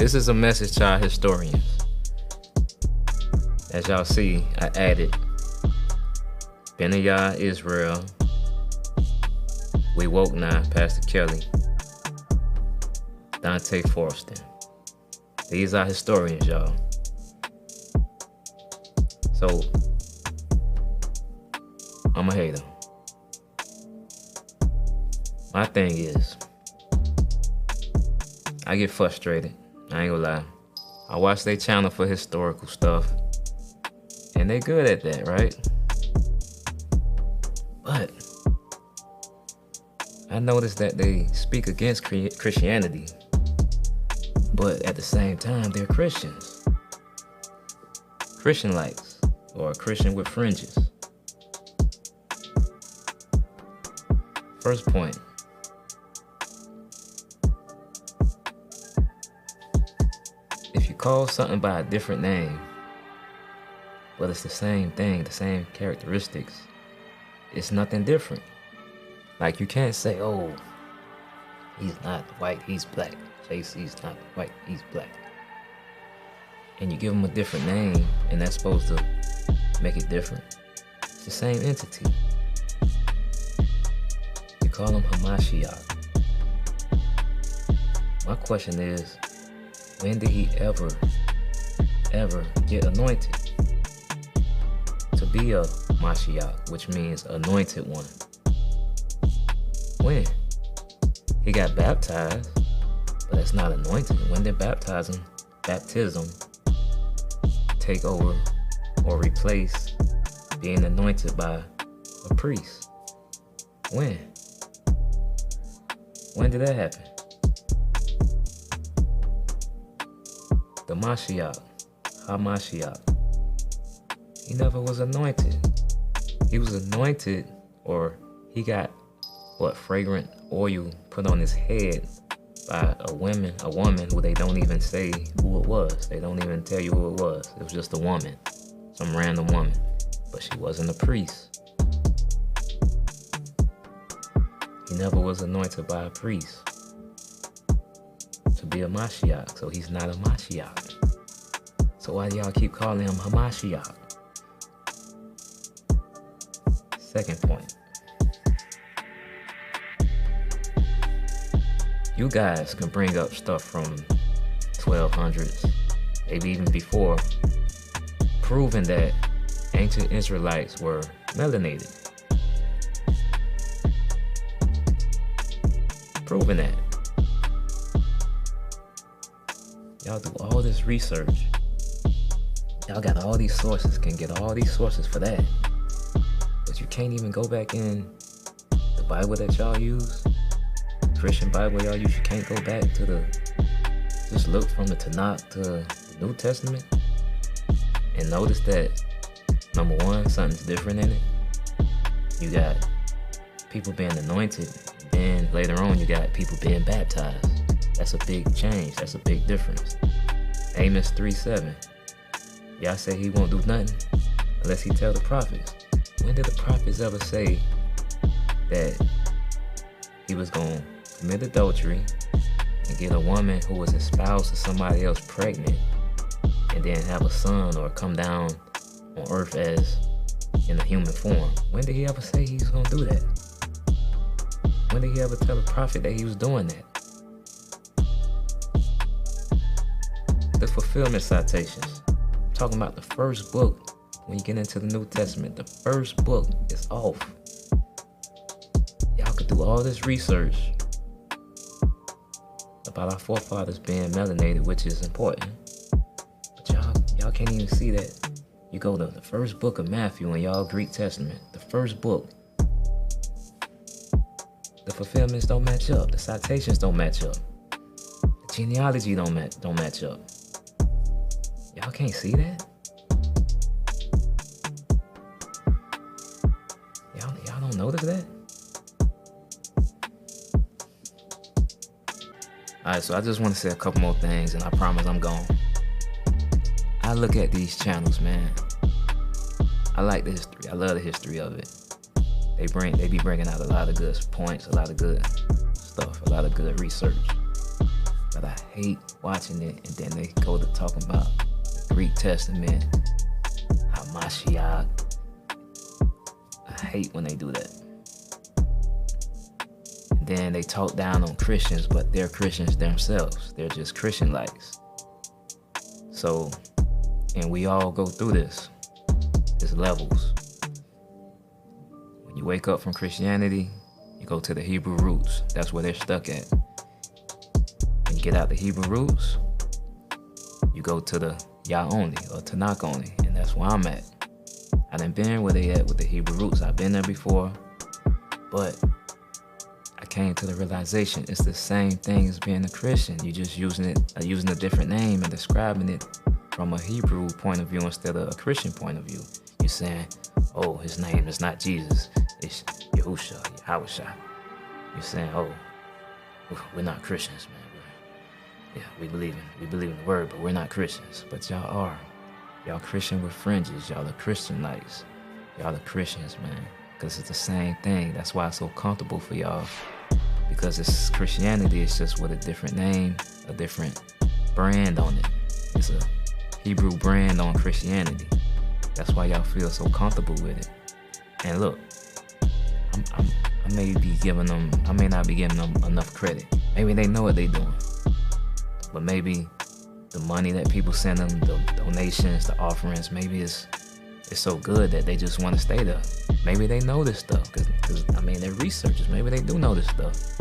This is a message to our historians. As y'all see, I added Benayah Israel, We Woke Now, Pastor Kelly, Dante Forston. These are historians, y'all. So, I'm a hater. My thing is, I get frustrated. I ain't gonna lie. I watch their channel for historical stuff, and they good at that, right? But I noticed that they speak against Christianity, but at the same time, they're Christians. Christian-likes, or Christian with fringes. First point. If you call something by a different name, but it's the same thing, the same characteristics, it's nothing different. Like you can't say, oh, he's not white, he's black. JC's not white, he's black. And you give him a different name, and that's supposed to make it different. It's the same entity. You call him Mashiach. My question is, when did he ever get anointed to be a Mashiach, which means anointed one? When? He got baptized, but that's not anointed. When did baptism take over or replace being anointed by a priest? When? When did that happen? The Mashiach, HaMashiach, he never was anointed. He was anointed, or he got fragrant oil put on his head by a woman who they don't even say who it was. They don't even tell you who it was. It was just a woman, some random woman, but she wasn't a priest. He never was anointed by a priest to be a Mashiach, so he's not a Mashiach. So why do y'all keep calling him HaMashiach? Second point. You guys can bring up stuff from 1200s, maybe even before, proving that ancient Israelites were melanated. Proving that. Y'all do all this research. Y'all got all these sources, can get all these sources for that. But you can't even go back in the Bible that y'all use. Christian Bible y'all use, you can't go back to just look from the Tanakh to the New Testament and notice that, number one, something's different in it. You got people being anointed, then later on you got people being baptized. That's a big change, that's a big difference. Amos 3:7. Y'all say he won't do nothing unless he tell the prophets. When did the prophets ever say that he was going to commit adultery and get a woman who was espoused to somebody else pregnant and then have a son or come down on earth as in a human form? When did he ever say he was going to do that? When did he ever tell the prophet that he was doing that? The fulfillment citations. I'm talking about the first book. When you get into the New Testament, the first book is off. Y'all could do all this research about our forefathers being melanated, which is important. But y'all can't even see that. You go to the first book of Matthew in y'all Greek Testament, the first book. The fulfillments don't match up. The citations don't match up. The genealogy don't match up. Y'all can't see that? Y'all don't notice that? Alright, so I just want to say a couple more things and I promise I'm gone. I look at these channels, man. I like the history. I love the history of it. They be bringing out a lot of good points, a lot of good stuff, a lot of good research. but I hate watching it. And then they go to talking about the Greek Testament, how Mashiach. I hate when they do that. And then they talk down on Christians, but they're Christians themselves. They're just Christian-likes. So, and we all go through this. It's levels. When you wake up from Christianity, you go to the Hebrew roots. That's where they're stuck at. When you get out the Hebrew roots, you go to the Yah only or Tanakh only, and that's where I'm at. I done been where they at with the Hebrew roots. I've been there before, but I came to the realization it's the same thing as being a Christian. You just using a different name and describing it from a Hebrew point of view instead of a Christian point of view. You're saying, oh, his name is not Jesus, it's Yahusha, Yahusha. You're saying, oh, we're not Christians, man. We believe in the word, but we're not Christians. But y'all are. Y'all Christian with fringes. Y'all are Christian-likes. Y'all are Christians, man. Because it's the same thing. That's why it's so comfortable for y'all. Because it's Christianity. It's just with a different name, a different brand on it. It's a Hebrew brand on Christianity. That's why y'all feel so comfortable with it. And look, I may not be giving them enough credit. Maybe they know what they're doing. But maybe the money that people send them, the donations, the offerings, maybe it's so good that they just want to stay there. Maybe they know this stuff, because they're researchers. Maybe they do know this stuff.